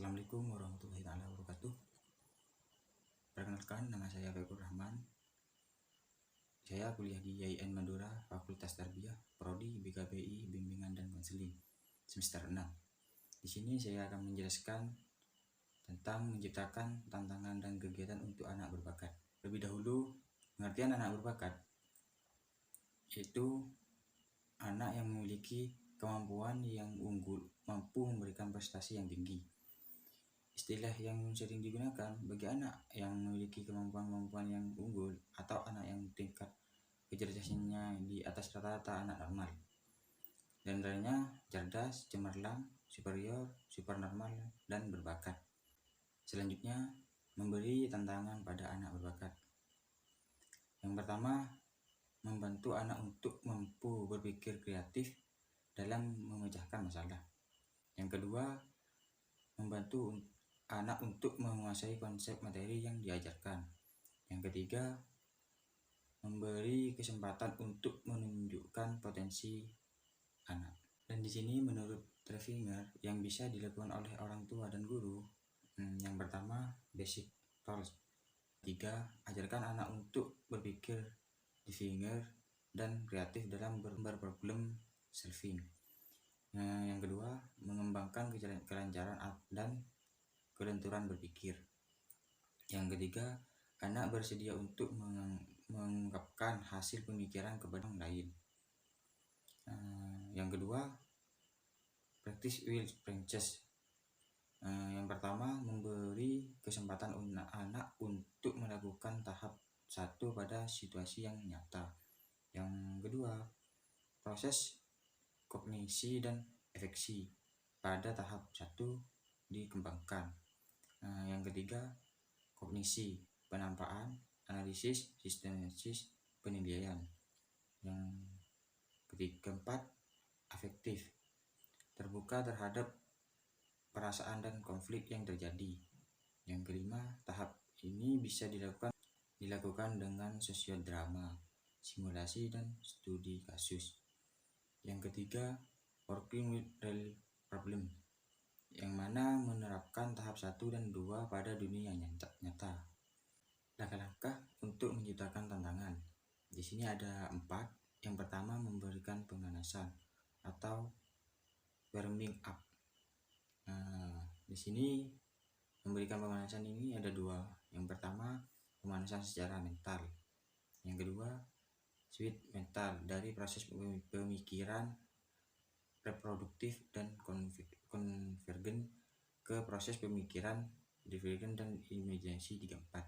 Assalamualaikum warahmatullahi wabarakatuh. Perkenalkan, nama saya Faikur Rahman. Saya kuliah di IAIN Madura, Fakultas Tarbiyah, Prodi BKPI, Bimbingan dan Konseling, semester 6. Di sini saya akan menjelaskan tentang menciptakan tantangan dan kegiatan untuk anak berbakat. Lebih dahulu, pengertian anak berbakat yaitu anak yang memiliki kemampuan yang unggul, mampu memberikan prestasi yang tinggi. Istilah yang sering digunakan bagi anak yang memiliki kemampuan yang unggul atau anak yang tingkat kecerdasannya di atas rata-rata anak normal. Dan lainnya cerdas, cemerlang, superior, supernormal, dan berbakat. Selanjutnya, memberi tantangan pada anak berbakat. Yang pertama, membantu anak untuk mampu berpikir kreatif dalam memecahkan masalah. Yang kedua, membantu anak untuk menguasai konsep materi yang diajarkan. Yang ketiga, memberi kesempatan untuk menunjukkan potensi anak. Dan di sini menurut Trevinger yang bisa dilakukan oleh orang tua dan guru, yang pertama basic tools. Ketiga, ajarkan anak untuk berpikir definger dan kreatif dalam berproblem solving. Yang kedua, mengembangkan kelancaran dan kelenturan berpikir. Yang ketiga, anak bersedia untuk mengungkapkan hasil pemikiran kepada orang lain. Yang kedua, practice will branches. Yang pertama, memberi kesempatan anak untuk melakukan tahap 1 pada situasi yang nyata. Yang kedua, proses kognisi dan efeksi pada tahap 1 dikembangkan. Yang ketiga, kognisi, penampaan, analisis, sistematis, penilaian. Yang keempat, afektif, terbuka terhadap perasaan dan konflik yang terjadi. Yang kelima, tahap ini bisa dilakukan dengan sosiodrama, simulasi, dan studi kasus. Yang ketiga, working with real problem, yang mana menerapkan tahap 1 dan 2 pada dunia nyata. Langkah-langkah untuk menciptakan tantangan. Di sini ada 4. Yang pertama, memberikan pemanasan atau warming up. Di sini memberikan pemanasan ini ada 2. Yang pertama, pemanasan secara mental. Yang kedua, switch mental dari proses pemikiran reproduktif dan konvergen ke proses pemikiran divergen dan imajinasi 34.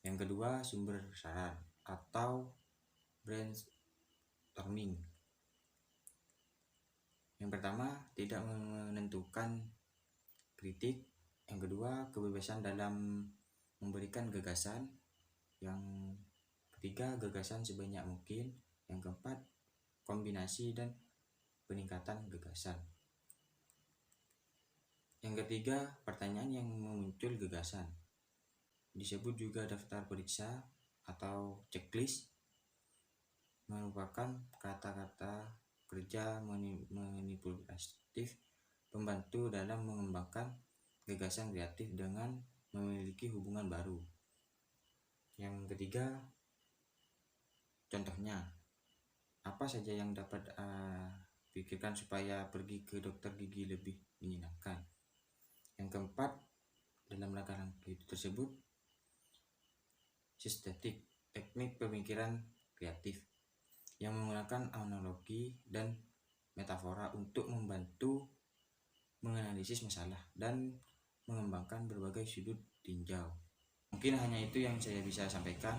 Yang kedua, sumber saran atau brainstorming. Yang pertama, tidak menentukan kritik. Yang kedua, kebebasan dalam memberikan gagasan. Yang ketiga, gagasan sebanyak mungkin. Yang keempat, kombinasi dan peningkatan gagasan. Yang ketiga, pertanyaan yang muncul gagasan. Disebut juga daftar periksa atau checklist, merupakan kata-kata kerja manipulatif pembantu dalam mengembangkan gagasan kreatif dengan memiliki hubungan baru. Yang ketiga, contohnya, apa saja yang dapat pikirkan supaya pergi ke dokter gigi lebih menyenangkan. Yang keempat, dalam langkah-langkah tersebut, sistematik, teknik pemikiran kreatif yang menggunakan analogi dan metafora untuk membantu menganalisis masalah dan mengembangkan berbagai sudut tinjau. Mungkin hanya itu yang saya bisa sampaikan.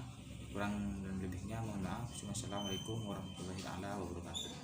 Kurang dan lebihnya mohon maaf. Wassalamualaikum warahmatullahi wabarakatuh.